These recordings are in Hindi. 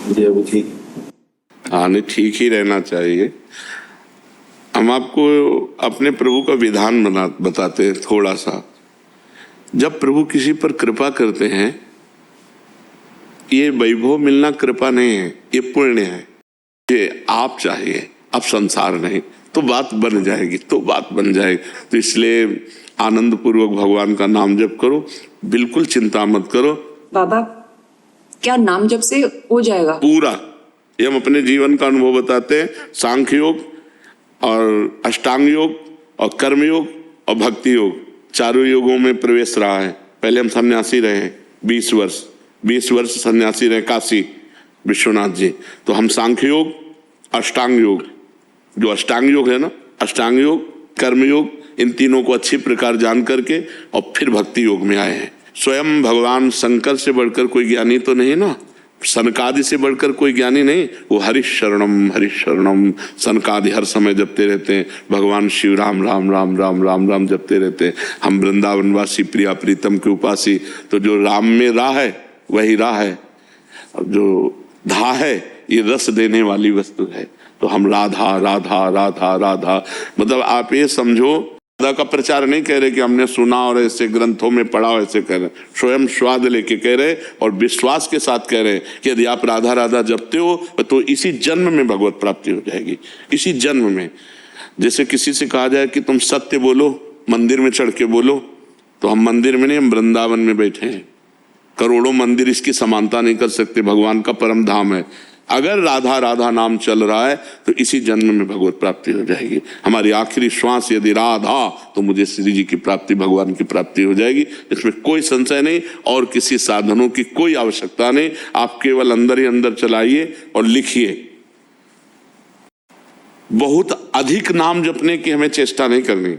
मुझे वो ठीक। हाँ, नहीं, ठीक ही रहना चाहिए। हम आपको अपने प्रभु का विधान बताते हैं थोड़ा सा। जब प्रभु किसी पर कृपा करते हैं, ये वैभव मिलना कृपा नहीं है, ये पुण्य है। ये आप चाहिए, अब संसार नहीं, तो बात बन जाएगी, तो बात बन जाएगी। तो इसलिए आनंद पूर्वक भगवान का नाम जप करो, बिल्कुल चिंता मत करो। बाबा, क्या नाम जप से हो जाएगा? पूरा। ये हम अपने जीवन का अनुभव बताते हैं। सांख्य योग और अष्टांग योग और कर्म योग और भक्ति योग, चारों योगों में प्रवेश रहा है। पहले हम सन्यासी रहे 20 वर्ष सन्यासी रहे काशी विश्वनाथ जी। तो हम सांख्य योग, अष्टांग योग, जो अष्टांग योग है ना, अष्टांग योग, कर्म योग, इन तीनों को अच्छी प्रकार जान करके और फिर भक्ति योग में आए हैं। स्वयं भगवान शंकर से बढ़कर कोई ज्ञानी तो नहीं ना, सनकादि से बढ़कर कोई ज्ञानी नहीं। वो हरिशरणम सनकादि हर समय जपते रहते हैं। भगवान शिव राम राम राम राम राम राम जपते रहते हैं। हम वृंदावनवासी प्रिया प्रीतम के उपासी, तो जो राम में राह है वही राह है, और जो धा है ये रस देने वाली वस्तु है। तो हम राधा राधा राधा राधा, मतलब आप ये समझो, राधा का प्रचार नहीं कह रहे कि हमने सुना और ऐसे ग्रंथों में पढ़ा, ऐसे कह रहे, स्वयं स्वाद लेके कह रहे और विश्वास के साथ कह रहे कि यदि आप राधा राधा जपते हो तो इसी जन्म में भगवत प्राप्ति हो जाएगी, इसी जन्म में। जैसे किसी से कहा जाए कि तुम सत्य बोलो, मंदिर में चढ़ के बोलो, तो हम मंदिर में नहीं, हम वृंदावन में बैठे हैं। करोड़ों मंदिर इसकी समानता नहीं कर सकते, भगवान का परम धाम है। अगर राधा राधा नाम चल रहा है तो इसी जन्म में भगवत प्राप्ति हो जाएगी। हमारी आखिरी श्वास यदि राधा, तो मुझे श्री जी की प्राप्ति, भगवान की प्राप्ति हो जाएगी। इसमें कोई संशय नहीं, और किसी साधनों की कोई आवश्यकता नहीं। आप केवल अंदर ही अंदर चलाइए और लिखिए। बहुत अधिक नाम जपने की हमें चेष्टा नहीं करनी,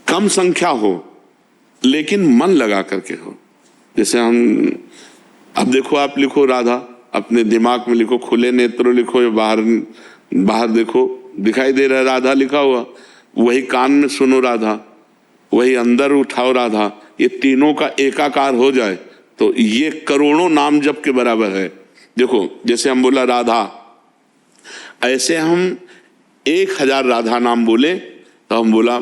कम संख्या हो लेकिन मन लगा करके हो। जैसे हम, अब देखो, आप लिखो राधा, अपने दिमाग में लिखो, खुले नेत्रों लिखो, या बाहर देखो, दिखाई दे रहा है राधा लिखा हुआ, वही कान में सुनो राधा, वही अंदर उठाओ राधा। ये तीनों का एकाकार हो जाए तो ये करोड़ों नाम जप के बराबर है। देखो, जैसे हम बोला राधा, ऐसे हम 1000 राधा नाम बोले तो हम बोला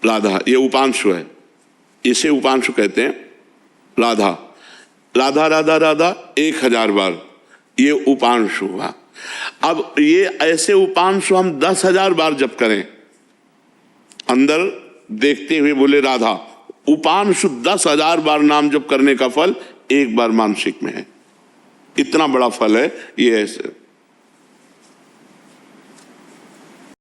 राधा, ये उपांशु है, इसे उपांशु कहते हैं। राधा राधा राधा राधा 1000 बार, ये उपांशु हुआ। अब ये ऐसे उपांशु हम 10,000 बार जप करें, अंदर देखते हुए बोले राधा, उपांशु 10,000 बार नाम जप करने का फल एक बार मानसिक में है। इतना बड़ा फल है ये। ऐसे